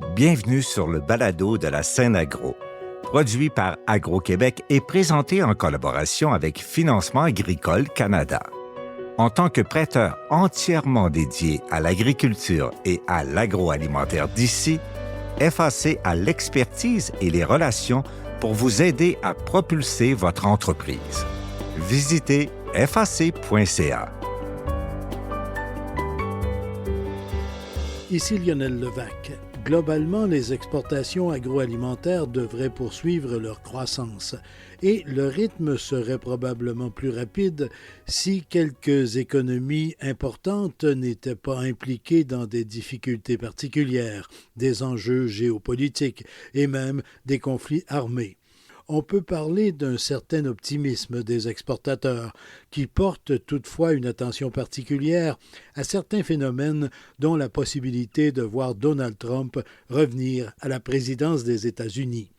Bienvenue sur le balado de la scène agro, produit par Agro-Québec et présenté en collaboration avec Financement agricole Canada. En tant que prêteur entièrement dédié à l'agriculture et à l'agroalimentaire d'ici, FAC a l'expertise et les relations pour vous aider à propulser votre entreprise. Visitez fac.ca. Ici Lionel Levac. Globalement, les exportations agroalimentaires devraient poursuivre leur croissance et le rythme serait probablement plus rapide si quelques économies importantes n'étaient pas impliquées dans des difficultés particulières, des enjeux géopolitiques et même des conflits armés. On peut parler d'un certain optimisme des exportateurs qui portent toutefois une attention particulière à certains phénomènes dont la possibilité de voir Donald Trump revenir à la présidence des États-Unis.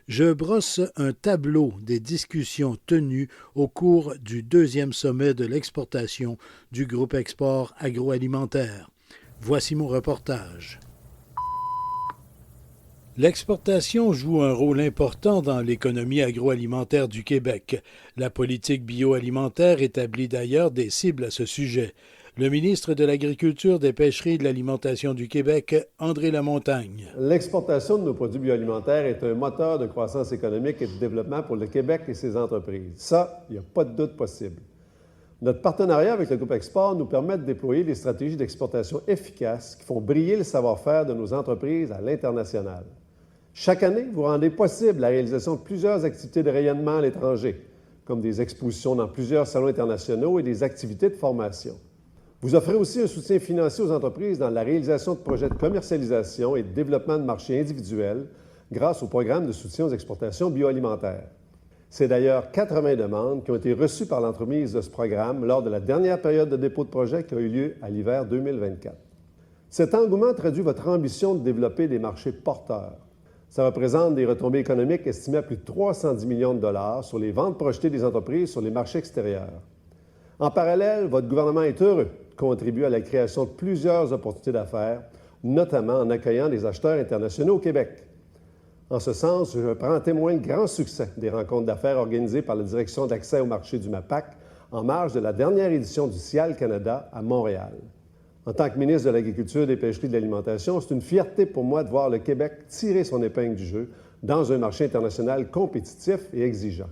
Je brosse un tableau des discussions tenues au cours du 2e sommet de l'exportation du groupe Export agroalimentaire. Voici mon reportage. L'exportation joue un rôle important dans l'économie agroalimentaire du Québec. La politique bioalimentaire établit d'ailleurs des cibles à ce sujet. Le ministre de l'Agriculture, des Pêcheries et de l'Alimentation du Québec, André Lamontagne. L'exportation de nos produits bioalimentaires est un moteur de croissance économique et de développement pour le Québec et ses entreprises. Ça, il n'y a pas de doute possible. Notre partenariat avec le groupe Export nous permet de déployer des stratégies d'exportation efficaces qui font briller le savoir-faire de nos entreprises à l'international. Chaque année, vous rendez possible la réalisation de plusieurs activités de rayonnement à l'étranger, comme des expositions dans plusieurs salons internationaux et des activités de formation. Vous offrez aussi un soutien financier aux entreprises dans la réalisation de projets de commercialisation et de développement de marchés individuels grâce au programme de soutien aux exportations bioalimentaires. C'est d'ailleurs 80 demandes qui ont été reçues par l'entremise de ce programme lors de la dernière période de dépôt de projet qui a eu lieu à l'hiver 2024. Cet engouement traduit votre ambition de développer des marchés porteurs. Ça représente des retombées économiques estimées à plus de 310 millions de dollars sur les ventes projetées des entreprises sur les marchés extérieurs. En parallèle, votre gouvernement est heureux de contribuer à la création de plusieurs opportunités d'affaires, notamment en accueillant des acheteurs internationaux au Québec. En ce sens, je prends témoin de grands succès des rencontres d'affaires organisées par la Direction d'accès au marché du MAPAC en marge de la dernière édition du CIAL Canada à Montréal. En tant que ministre de l'Agriculture, des Pêcheries et de l'Alimentation, c'est une fierté pour moi de voir le Québec tirer son épingle du jeu dans un marché international compétitif et exigeant.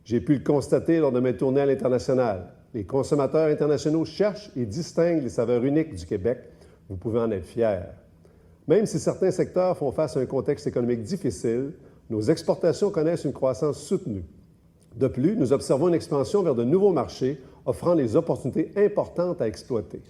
J'ai pu le constater lors de mes tournées à l'international. Les consommateurs internationaux cherchent et distinguent les saveurs uniques du Québec. Vous pouvez en être fiers. Même si certains secteurs font face à un contexte économique difficile, nos exportations connaissent une croissance soutenue. De plus, nous observons une expansion vers de nouveaux marchés, offrant des opportunités importantes à exploiter.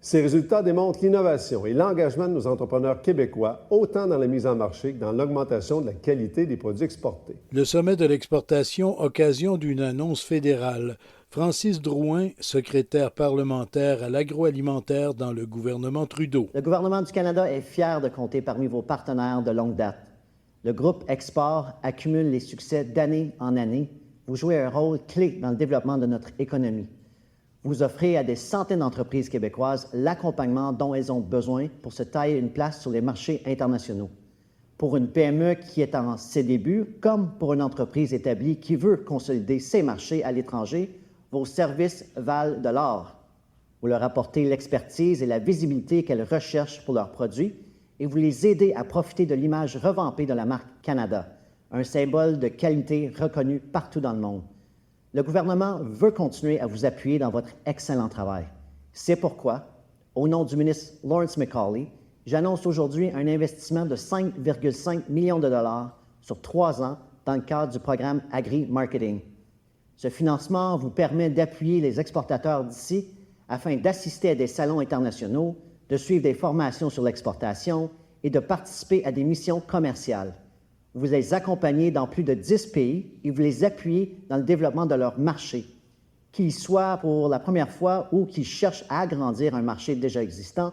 Ces résultats démontrent l'innovation et l'engagement de nos entrepreneurs québécois, autant dans la mise en marché que dans l'augmentation de la qualité des produits exportés. Le sommet de l'exportation, occasion d'une annonce fédérale. Francis Drouin, secrétaire parlementaire à l'agroalimentaire dans le gouvernement Trudeau. Le gouvernement du Canada est fier de compter parmi vos partenaires de longue date. Le groupe Export accumule les succès d'année en année. Vous jouez un rôle clé dans le développement de notre économie. Vous offrez à des centaines d'entreprises québécoises l'accompagnement dont elles ont besoin pour se tailler une place sur les marchés internationaux. Pour une PME qui est en ses débuts, comme pour une entreprise établie qui veut consolider ses marchés à l'étranger, vos services valent de l'or. Vous leur apportez l'expertise et la visibilité qu'elles recherchent pour leurs produits et vous les aidez à profiter de l'image revampée de la marque Canada, un symbole de qualité reconnu partout dans le monde. Le gouvernement veut continuer à vous appuyer dans votre excellent travail. C'est pourquoi, au nom du ministre Lawrence MacAulay, j'annonce aujourd'hui un investissement de 5,5 millions de dollars sur 3 ans dans le cadre du programme Agri-Marketing. Ce financement vous permet d'appuyer les exportateurs d'ici afin d'assister à des salons internationaux, de suivre des formations sur l'exportation et de participer à des missions commerciales. Vous les accompagnez dans plus de 10 pays et vous les appuyez dans le développement de leur marché, qu'ils soient pour la première fois ou qu'ils cherchent à agrandir un marché déjà existant.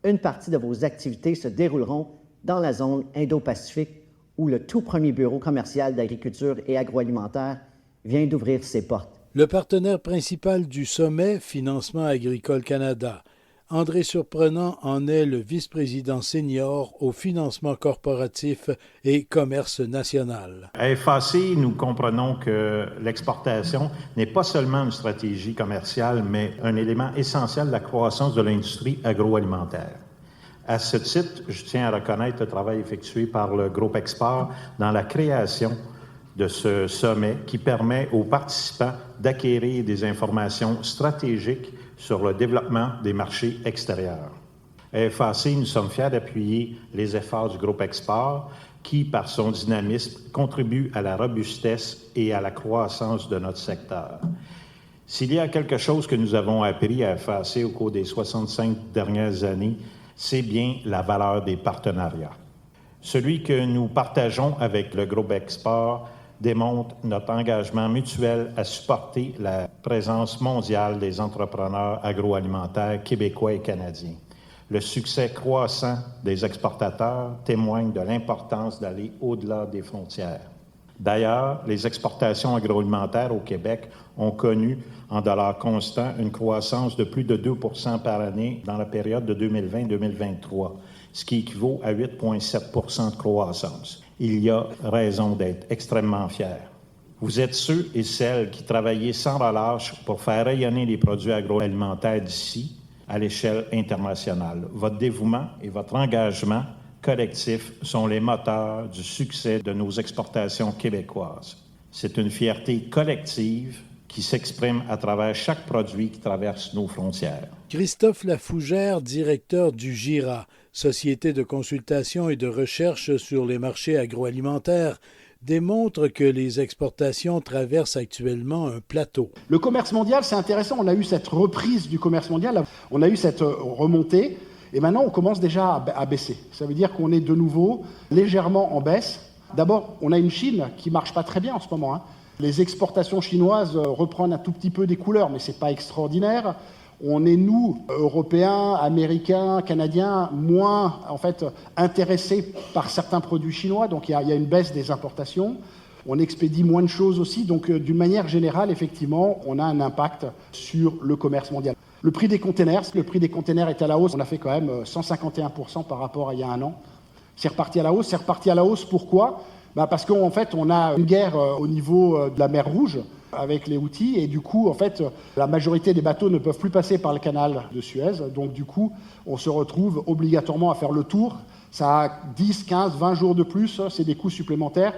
Une partie de vos activités se dérouleront dans la zone Indo-Pacifique où le tout premier bureau commercial d'agriculture et agroalimentaire vient d'ouvrir ses portes. Le partenaire principal du sommet, Financement agricole Canada. André Surprenant en est le vice-président senior au financement corporatif et commerce national. À FAC, nous comprenons que l'exportation n'est pas seulement une stratégie commerciale, mais un élément essentiel de la croissance de l'industrie agroalimentaire. À ce titre, je tiens à reconnaître le travail effectué par le groupe Export dans la création de ce sommet qui permet aux participants d'acquérir des informations stratégiques sur le développement des marchés extérieurs. À FAC, nous sommes fiers d'appuyer les efforts du groupe Export qui, par son dynamisme, contribue à la robustesse et à la croissance de notre secteur. S'il y a quelque chose que nous avons appris à FAC au cours des 65 dernières années, c'est bien la valeur des partenariats. Celui que nous partageons avec le groupe Export démontre notre engagement mutuel à supporter la présence mondiale des entrepreneurs agroalimentaires québécois et canadiens. Le succès croissant des exportateurs témoigne de l'importance d'aller au-delà des frontières. D'ailleurs, les exportations agroalimentaires au Québec ont connu, en dollars constants, une croissance de plus de 2 % par année dans la période de 2020-2023, ce qui équivaut à 8,7 % de croissance. Il y a raison d'être extrêmement fiers. Vous êtes ceux et celles qui travaillent sans relâche pour faire rayonner les produits agroalimentaires d'ici à l'échelle internationale. Votre dévouement et votre engagement collectif sont les moteurs du succès de nos exportations québécoises. C'est une fierté collective qui s'exprime à travers chaque produit qui traverse nos frontières. Christophe Lafougère, directeur du GIRA, Société de consultation et de recherche sur les marchés agroalimentaires, démontre que les exportations traversent actuellement un plateau. Le commerce mondial, c'est intéressant. On a eu cette reprise du commerce mondial, on a eu cette remontée, et maintenant on commence déjà à baisser. Ça veut dire qu'on est de nouveau légèrement en baisse. D'abord, on a une Chine qui ne marche pas très bien en ce moment. Les exportations chinoises reprennent un tout petit peu des couleurs, mais ce n'est pas extraordinaire. On est, nous, Européens, Américains, Canadiens, moins intéressés par certains produits chinois. Donc il y a une baisse des importations. On expédie moins de choses aussi. Donc d'une manière générale, effectivement, on a un impact sur le commerce mondial. Le prix des containers est à la hausse. On a fait quand même 151% par rapport à il y a un an. C'est reparti à la hausse. C'est reparti à la hausse, pourquoi ? Parce qu'en fait, on a une guerre au niveau de la mer Rouge avec les Houthis, et du coup, en fait, la majorité des bateaux ne peuvent plus passer par le canal de Suez. Donc, du coup, on se retrouve obligatoirement à faire le tour. Ça a 10, 15, 20 jours de plus. C'est des coûts supplémentaires,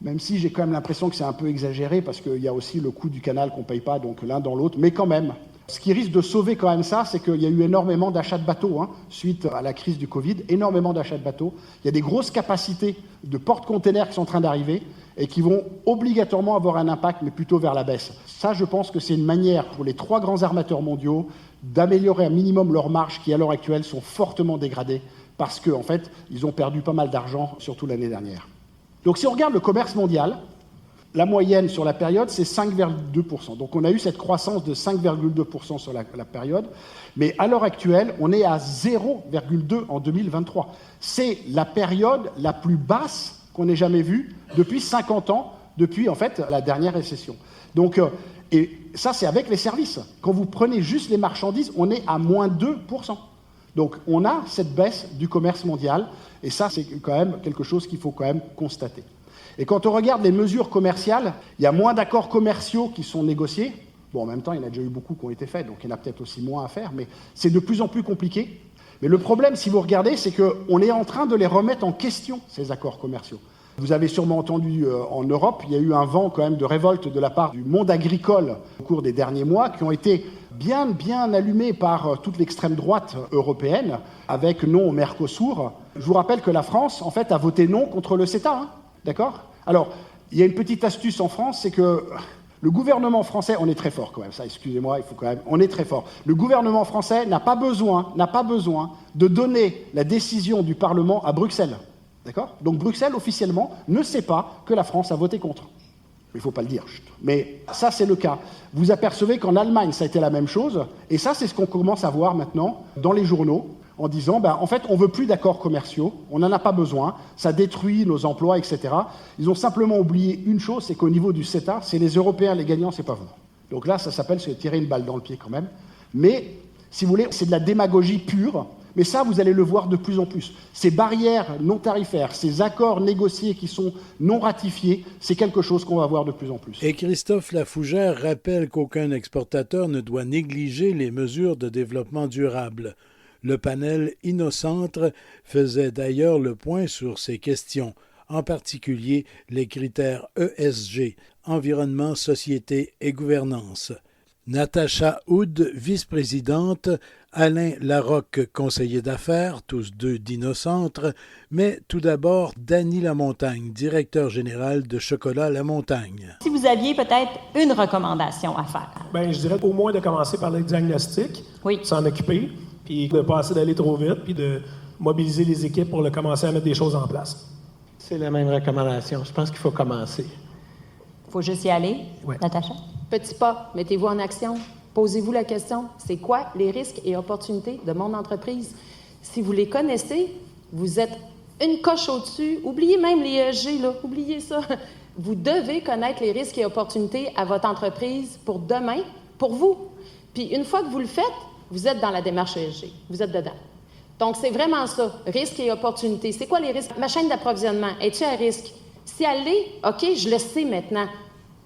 même si j'ai quand même l'impression que c'est un peu exagéré, parce qu'il y a aussi le coût du canal qu'on ne paye pas, donc l'un dans l'autre. Mais quand même, ce qui risque de sauver quand même ça, c'est qu'il y a eu énormément d'achats de bateaux suite à la crise du Covid, énormément d'achats de bateaux. Il y a des grosses capacités de porte-containers qui sont en train d'arriver et qui vont obligatoirement avoir un impact, mais plutôt vers la baisse. Ça, je pense que c'est une manière pour les 3 grands armateurs mondiaux d'améliorer un minimum leurs marges qui, à l'heure actuelle, sont fortement dégradées parce qu'en fait, ils ont perdu pas mal d'argent, surtout l'année dernière. Donc, si on regarde le commerce mondial, la moyenne sur la période, c'est 5,2%. Donc on a eu cette croissance de 5,2% sur la période. Mais à l'heure actuelle, on est à 0,2% en 2023. C'est la période la plus basse qu'on ait jamais vue depuis 50 ans, depuis en fait la dernière récession. Donc, et ça, c'est avec les services. Quand vous prenez juste les marchandises, on est à moins 2%. Donc on a cette baisse du commerce mondial. Et ça, c'est quand même quelque chose qu'il faut quand même constater. Et quand on regarde les mesures commerciales, il y a moins d'accords commerciaux qui sont négociés. Bon, en même temps, il y en a déjà eu beaucoup qui ont été faits, donc il y en a peut-être aussi moins à faire, mais c'est de plus en plus compliqué. Mais le problème, si vous regardez, c'est qu'on est en train de les remettre en question, ces accords commerciaux. Vous avez sûrement entendu en Europe, il y a eu un vent quand même de révolte de la part du monde agricole au cours des derniers mois, qui ont été bien allumés par toute l'extrême droite européenne, avec non au Mercosur. Je vous rappelle que la France, en fait, a voté non contre le CETA, d'accord ? Alors, il y a une petite astuce en France, c'est que le gouvernement français, on est très fort quand même, ça, excusez-moi, il faut quand même, on est très fort. Le gouvernement français n'a pas besoin de donner la décision du Parlement à Bruxelles, d'accord ? Donc Bruxelles, officiellement, ne sait pas que la France a voté contre. Il ne faut pas le dire, mais ça, c'est le cas. Vous apercevez qu'en Allemagne, ça a été la même chose, et ça, c'est ce qu'on commence à voir maintenant dans les journaux, en disant, en fait, on ne veut plus d'accords commerciaux, on n'en a pas besoin, ça détruit nos emplois, etc. Ils ont simplement oublié une chose, c'est qu'au niveau du CETA, c'est les Européens les gagnants, c'est pas vous. Donc là, ça s'appelle se tirer une balle dans le pied quand même. Mais Si vous voulez, c'est de la démagogie pure, mais ça, vous allez le voir de plus en plus. Ces barrières non tarifaires, ces accords négociés qui sont non ratifiés, c'est quelque chose qu'on va voir de plus en plus. Et Christophe Lafougère rappelle qu'aucun exportateur ne doit négliger les mesures de développement durable. Le panel Innocentre faisait d'ailleurs le point sur ces questions, en particulier les critères ESG, environnement, société et gouvernance. Natacha Houd, vice-présidente, Alain Larocque, conseiller d'affaires, tous deux d'Innocentre, mais tout d'abord Dany Lamontagne, directeur général de Chocolat La Montagne. Si vous aviez peut-être une recommandation à faire. Bien, je dirais au moins de commencer par le diagnostic, oui. S'en occuper, puis de ne pas essayer d'aller trop vite, puis de mobiliser les équipes pour commencer à mettre des choses en place. C'est la même recommandation. Je pense qu'il faut commencer. Il faut juste y aller, ouais. Natacha? Petit pas, mettez-vous en action. Posez-vous la question, c'est quoi les risques et opportunités de mon entreprise? Si vous les connaissez, vous êtes une coche au-dessus. Oubliez même les ESG, là. Oubliez ça. Vous devez connaître les risques et opportunités à votre entreprise pour demain, pour vous. Puis une fois que vous le faites, vous êtes dans la démarche ESG. Vous êtes dedans. Donc, c'est vraiment ça, risques et opportunités. C'est quoi les risques? Ma chaîne d'approvisionnement, es-tu à risque? Si elle l'est, OK, je le sais maintenant.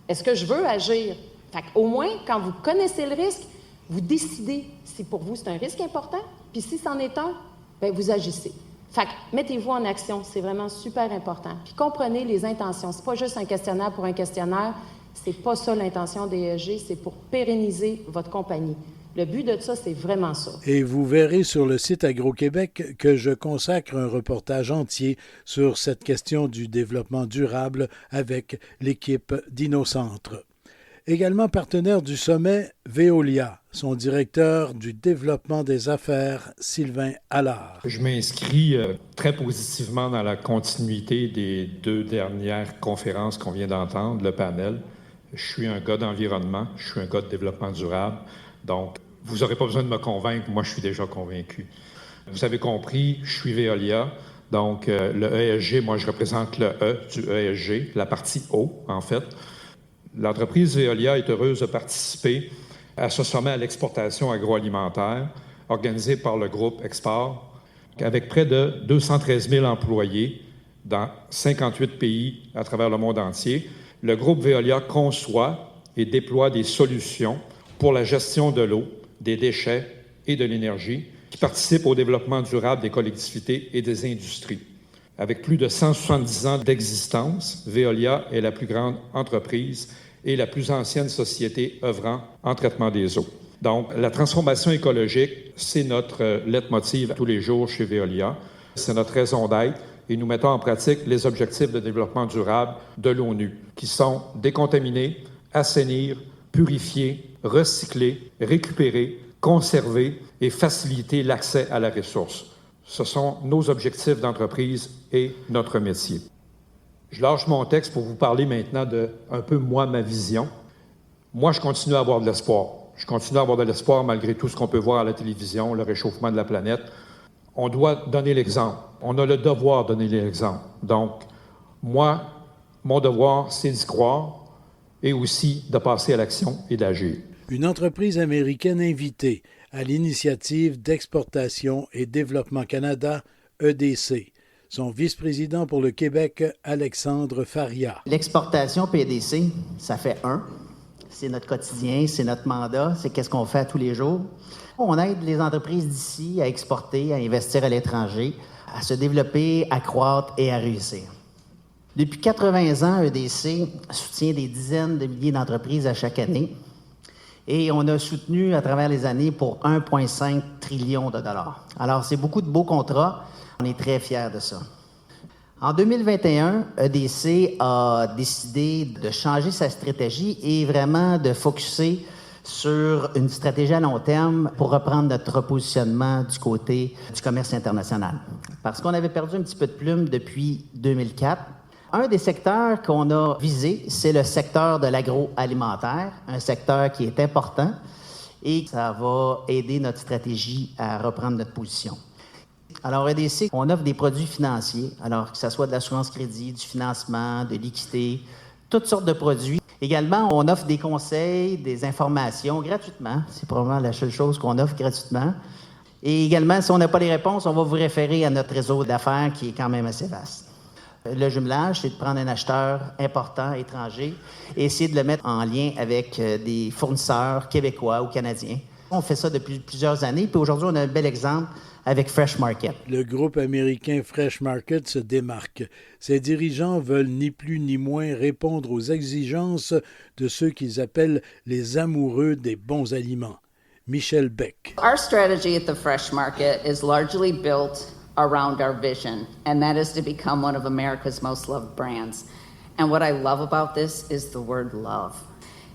Est-ce que je veux agir? Fait qu'au moins, quand vous connaissez le risque, vous décidez si pour vous c'est un risque important, puis si c'en est un, bien, vous agissez. Fait que mettez-vous en action, c'est vraiment super important. Puis comprenez les intentions. C'est pas juste un questionnaire pour un questionnaire, c'est pas ça l'intention des ESG, c'est pour pérenniser votre compagnie. Le but de ça, c'est vraiment ça. Et vous verrez sur le site Agro-Québec que je consacre un reportage entier sur cette question du développement durable avec l'équipe d'Innocentre. Également partenaire du sommet, Veolia, son directeur du développement des affaires, Sylvain Allard. Je m'inscris très positivement dans la continuité des 2 dernières conférences qu'on vient d'entendre, le panel. Je suis un gars d'environnement, je suis un gars de développement durable. Donc, vous n'aurez pas besoin de me convaincre, moi je suis déjà convaincu. Vous avez compris, je suis Veolia, donc le ESG, moi je représente le E du ESG, la partie O en fait. L'entreprise Veolia est heureuse de participer à ce sommet à l'exportation agroalimentaire organisé par le groupe Export, avec près de 213 000 employés dans 58 pays à travers le monde entier. Le groupe Veolia conçoit et déploie des solutions pour la gestion de l'eau, des déchets et de l'énergie, qui participent au développement durable des collectivités et des industries. Avec plus de 170 ans d'existence, Veolia est la plus grande entreprise et la plus ancienne société œuvrant en traitement des eaux. Donc, la transformation écologique, c'est notre leitmotiv tous les jours chez Veolia. C'est notre raison d'être et nous mettons en pratique les objectifs de développement durable de l'ONU, qui sont décontaminer, assainir, purifier, recycler, récupérer, conserver et faciliter l'accès à la ressource. Ce sont nos objectifs d'entreprise et notre métier. Je lâche mon texte pour vous parler maintenant de un peu moi, ma vision. Moi, je continue à avoir de l'espoir. Je continue à avoir de l'espoir malgré tout ce qu'on peut voir à la télévision, le réchauffement de la planète. On doit donner l'exemple. On a le devoir de donner l'exemple. Donc, moi, mon devoir, c'est d'y croire et aussi de passer à l'action et d'agir. Une entreprise américaine invitée à l'initiative d'Exportation et Développement Canada, EDC. Son vice-président pour le Québec, Alexandre Faria. L'exportation PDC, ça fait c'est notre quotidien, c'est notre mandat, c'est qu'est-ce qu'on fait tous les jours. On aide les entreprises d'ici à exporter, à investir à l'étranger, à se développer, à croître et à réussir. Depuis 80 ans, EDC soutient des dizaines de milliers d'entreprises à chaque année et on a soutenu à travers les années pour 1,5 trillion de dollars. Alors, c'est beaucoup de beaux contrats. On est très fiers de ça. En 2021, EDC a décidé de changer sa stratégie et vraiment de focusser sur une stratégie à long terme pour reprendre notre positionnement du côté du commerce international. Parce qu'on avait perdu un petit peu de plume depuis 2004. Un des secteurs qu'on a visé, c'est le secteur de l'agroalimentaire, un secteur qui est important et ça va aider notre stratégie à reprendre notre position. Alors, EDC, on offre des produits financiers, alors que ce soit de l'assurance crédit, du financement, de l'équité, toutes sortes de produits. Également, on offre des conseils, des informations gratuitement. C'est probablement la seule chose qu'on offre gratuitement. Et également, si on n'a pas les réponses, on va vous référer à notre réseau d'affaires qui est quand même assez vaste. Le jumelage, c'est de prendre un acheteur important, étranger, et essayer de le mettre en lien avec des fournisseurs québécois ou canadiens. On fait ça depuis plusieurs années, puis aujourd'hui, on a un bel exemple avec Fresh Market. Le groupe américain Fresh Market se démarque. Ses dirigeants veulent ni plus ni moins répondre aux exigences de ceux qu'ils appellent les amoureux des bons aliments. Michel Beck. Our strategy at the Fresh Market is largely built around our vision, and that is to become one of America's most loved brands. And what I love about this is the word love.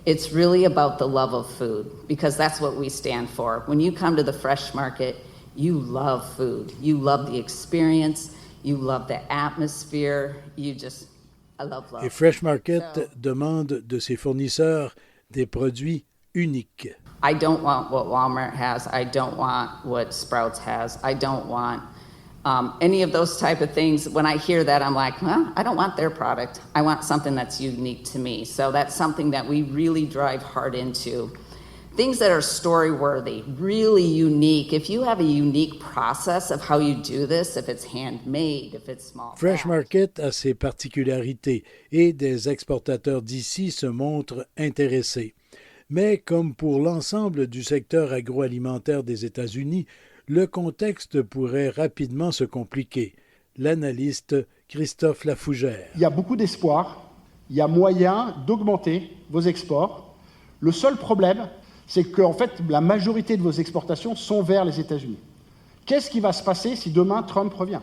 It's really about the love of food, because that's what we stand for. When you come to the Fresh Market, you love food. You love the experience. You love the atmosphere. I love love. Et Fresh Market demande de ses fournisseurs des produits uniques. I don't want what Walmart has. I don't want what Sprouts has. I don't want any of those type of things. When I hear that, I'm like, well, I don't want their product. I want something that's unique to me. So that's something that we really drive hard into. Things that are story-worthy, really unique. If you have a unique process of how you do this, if it's handmade, if it's small. Fresh Market a ses particularités et des exportateurs d'ici se montrent intéressés. Mais comme pour l'ensemble du secteur agroalimentaire des États-Unis, le contexte pourrait rapidement se compliquer. L'analyste Christophe Lafougère. Il y a beaucoup d'espoir, il y a moyen d'augmenter vos exports. Le seul problème, c'est qu'en fait, la majorité de vos exportations sont vers les États-Unis. Qu'est-ce qui va se passer si demain Trump revient?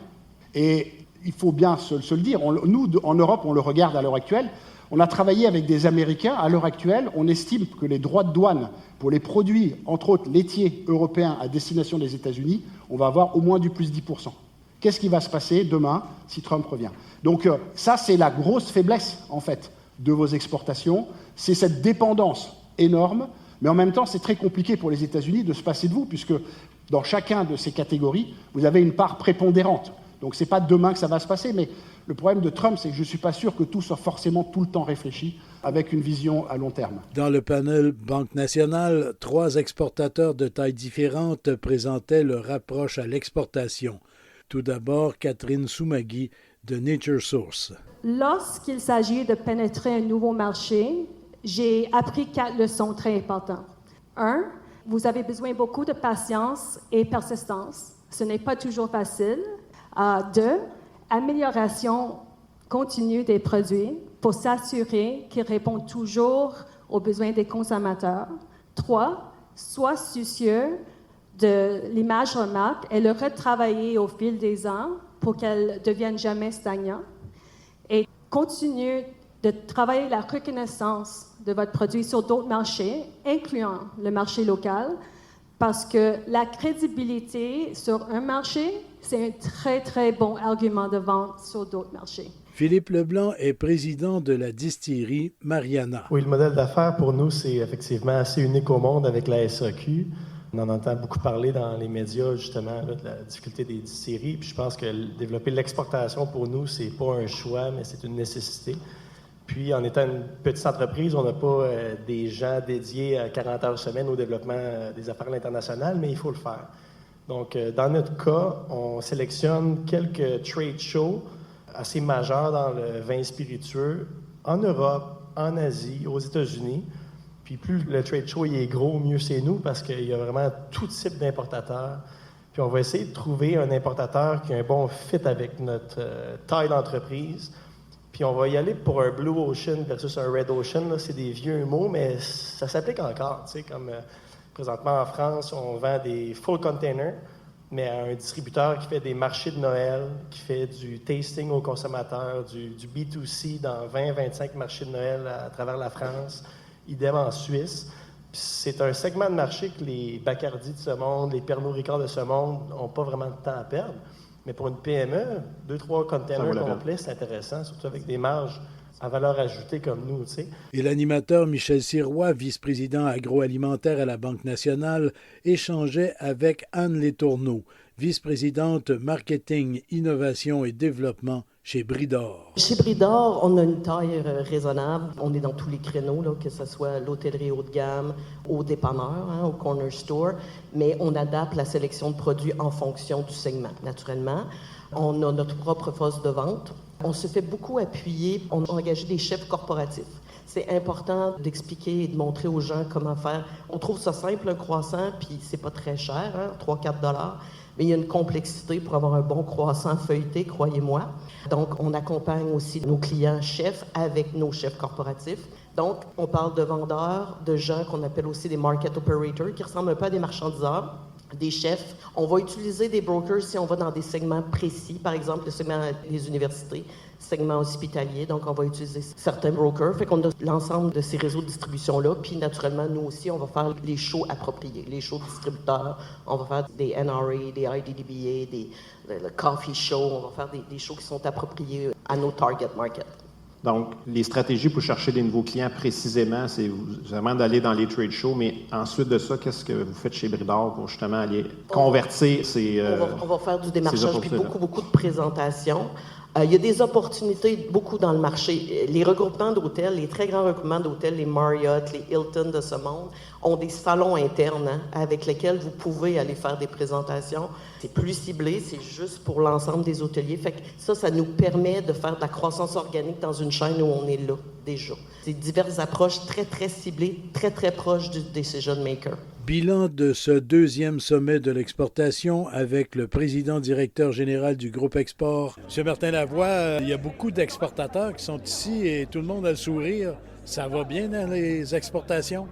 Et il faut bien se le dire, nous, en Europe, on le regarde à l'heure actuelle. On a travaillé avec des Américains. À l'heure actuelle, on estime que les droits de douane pour les produits, entre autres laitiers européens à destination des États-Unis, on va avoir au moins du plus 10%. Qu'est-ce qui va se passer demain si Trump revient? Donc ça, c'est la grosse faiblesse, en fait, de vos exportations. C'est cette dépendance énorme, mais en même temps, c'est très compliqué pour les États-Unis de se passer de vous, puisque dans chacun de ces catégories, vous avez une part prépondérante. Donc ce n'est pas demain que ça va se passer, mais le problème de Trump, c'est que je ne suis pas sûr que tout soit forcément tout le temps réfléchi avec une vision à long terme. Dans le panel Banque nationale, 3 exportateurs de tailles différentes présentaient leur approche à l'exportation. Tout d'abord, Catherine Soumagui de Nature Source. Lorsqu'il s'agit de pénétrer un nouveau marché, j'ai appris 4 leçons très importantes. 1, vous avez besoin beaucoup de patience et persistance. Ce n'est pas toujours facile. 2, amélioration continue des produits pour s'assurer qu'ils répondent toujours aux besoins des consommateurs. 3, sois soucieux de l'image remarque et le retravailler au fil des ans pour qu'elle ne devienne jamais stagnante. Et continue de travailler la reconnaissance de votre produit sur d'autres marchés, incluant le marché local, parce que la crédibilité sur un marché, c'est un très, très bon argument de vente sur d'autres marchés. Philippe Leblanc est président de la distillerie Mariana. Oui, le modèle d'affaires pour nous, c'est effectivement assez unique au monde avec la SAQ. On en entend beaucoup parler dans les médias, justement, là, de la difficulté des distilleries. Puis je pense que développer l'exportation, pour nous, c'est pas un choix, mais c'est une nécessité. Puis, en étant une petite entreprise, on n'a pas des gens dédiés à 40 heures semaine au développement des affaires internationales, mais il faut le faire. Donc, dans notre cas, on sélectionne quelques trade shows assez majeurs dans le vin spiritueux en Europe, en Asie, aux États-Unis. Puis plus le trade show il est gros, mieux c'est nous, parce qu'il y a vraiment tout type d'importateurs. Puis on va essayer de trouver un importateur qui a un bon fit avec notre taille d'entreprise. Puis on va y aller pour un Blue Ocean versus un Red Ocean. Là, c'est des vieux mots, mais ça s'applique encore. Tu sais, comme présentement en France, on vend des full containers, mais à un distributeur qui fait des marchés de Noël, qui fait du tasting aux consommateurs, du B2C dans 20-25 marchés de Noël à travers la France. Idem en Suisse. Puis c'est un segment de marché que les Bacardi de ce monde, les Pernod Ricard de ce monde n'ont pas vraiment de temps à perdre. Mais pour une PME, 2-3 containers complets, c'est intéressant, surtout avec des marges à valeur ajoutée comme nous, tu sais. Et l'animateur Michel Sirois, vice-président agroalimentaire à la Banque nationale, échangeait avec Anne Letourneau, vice-présidente marketing, innovation et développement chez Bridor. Chez Bridor, on a une taille raisonnable. On est dans tous les créneaux, là, que ce soit l'hôtellerie haut de gamme, au dépanneur, au corner store, mais on adapte la sélection de produits en fonction du segment, naturellement. On a notre propre force de vente. On se fait beaucoup appuyer. On a engagé des chefs corporatifs. C'est important d'expliquer et de montrer aux gens comment faire. On trouve ça simple, un croissant, puis c'est pas très cher, 3-4 $. Mais il y a une complexité pour avoir un bon croissant feuilleté, croyez-moi. Donc, on accompagne aussi nos clients chefs avec nos chefs corporatifs. Donc, on parle de vendeurs, de gens qu'on appelle aussi des market operators, qui ressemblent un peu à des marchandiseurs, des chefs. On va utiliser des brokers si on va dans des segments précis, par exemple le segment des universités, segment hospitalier. Donc, on va utiliser certains brokers. Fait qu'on a l'ensemble de ces réseaux de distribution-là. Puis, naturellement, nous aussi, on va faire les shows appropriés, les shows distributeurs. On va faire des NRA, des IDDBA, le coffee show. On va faire des shows qui sont appropriés à nos target market. Donc, les stratégies pour chercher des nouveaux clients précisément, c'est vraiment d'aller dans les trade shows, mais ensuite de ça, qu'est-ce que vous faites chez Bridor pour justement aller convertir ces on va faire du démarchage puis beaucoup de présentations. Il y a des opportunités beaucoup dans le marché. Les regroupements d'hôtels, les très grands regroupements d'hôtels, les Marriott, les Hilton de ce monde, ont des salons internes avec lesquels vous pouvez aller faire des présentations. C'est plus ciblé, c'est juste pour l'ensemble des hôteliers. Fait que ça nous permet de faire de la croissance organique dans une chaîne où on est là, déjà. C'est diverses approches très, très ciblées, très, très proches des decision makers. Bilan de ce deuxième sommet de l'exportation avec le président-directeur général du groupe Export. M. Martin Lavoie, il y a beaucoup d'exportateurs qui sont ici et tout le monde a le sourire. Ça va bien dans les exportations?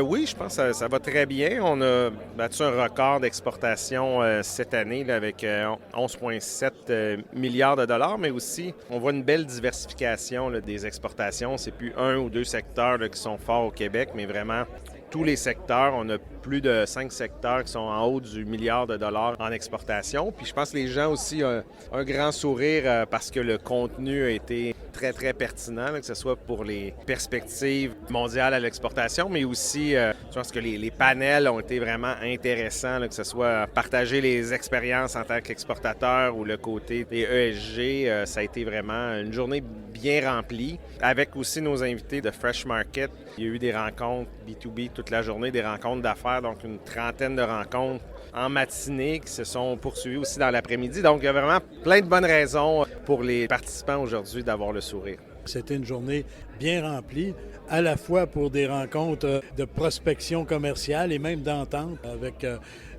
Oui, je pense que ça va très bien. On a battu un record d'exportation cette année là, avec 11,7 milliards de dollars, mais aussi on voit une belle diversification là, des exportations. C'est plus un ou deux secteurs là, qui sont forts au Québec, mais vraiment tous les secteurs. On a plus de 5 secteurs qui sont en haut du milliard de dollars en exportation. Puis je pense que les gens aussi ont un grand sourire parce que le contenu a été très, très pertinent, là, que ce soit pour les perspectives mondiales à l'exportation, mais aussi, je pense que les panels ont été vraiment intéressants, là, que ce soit partager les expériences en tant qu'exportateur ou le côté des ESG. Ça a été vraiment une journée bien remplie. Avec aussi nos invités de Fresh Market, il y a eu des rencontres B2B toute la journée, des rencontres d'affaires, donc une trentaine de rencontres en matinée qui se sont poursuivies aussi dans l'après-midi. Donc, il y a vraiment plein de bonnes raisons pour les participants aujourd'hui d'avoir le sourire. C'était une journée bien remplie, à la fois pour des rencontres de prospection commerciale et même d'entente avec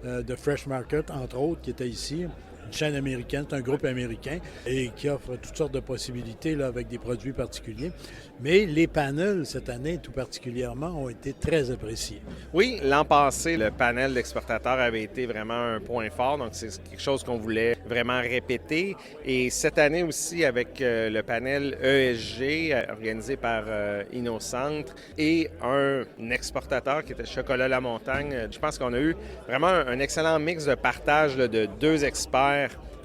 The Fresh Market, entre autres, qui était ici. Une chaîne américaine, c'est un groupe américain et qui offre toutes sortes de possibilités là, avec des produits particuliers. Mais les panels, cette année tout particulièrement, ont été très appréciés. Oui, l'an passé, le panel d'exportateurs avait été vraiment un point fort, donc c'est quelque chose qu'on voulait vraiment répéter. Et cette année aussi, avec le panel ESG, organisé par InnoCentre, et un exportateur qui était Chocolat La Montagne, je pense qu'on a eu vraiment un excellent mix de partage là, de deux experts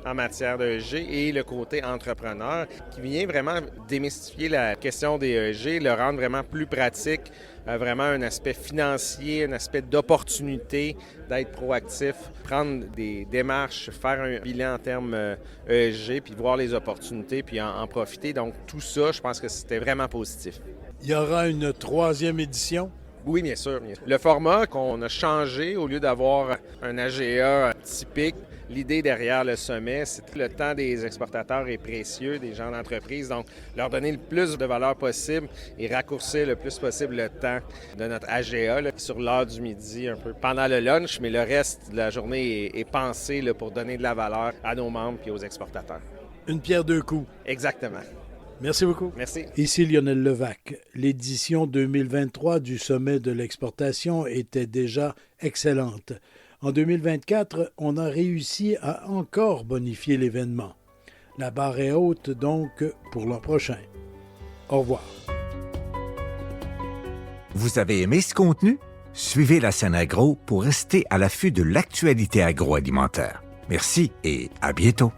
en matière d'ESG et le côté entrepreneur qui vient vraiment démystifier la question des ESG, le rendre vraiment plus pratique, vraiment un aspect financier, un aspect d'opportunité, d'être proactif, prendre des démarches, faire un bilan en termes ESG, puis voir les opportunités, puis en profiter. Donc tout ça, je pense que c'était vraiment positif. Il y aura une 3e édition? Oui, bien sûr. Le format qu'on a changé, au lieu d'avoir un AGA typique, l'idée derrière le sommet, c'est que le temps des exportateurs est précieux, des gens d'entreprise, donc leur donner le plus de valeur possible et raccourcir le plus possible le temps de notre AGA là, sur l'heure du midi, un peu pendant le lunch, mais le reste de la journée est pensé là, pour donner de la valeur à nos membres et aux exportateurs. Une pierre deux coups. Exactement. Merci beaucoup. Merci. Ici Lionel Levac. L'édition 2023 du Sommet de l'exportation était déjà excellente. En 2024, on a réussi à encore bonifier l'événement. La barre est haute donc pour l'an prochain. Au revoir. Vous avez aimé ce contenu? Suivez la scène agro pour rester à l'affût de l'actualité agroalimentaire. Merci et à bientôt.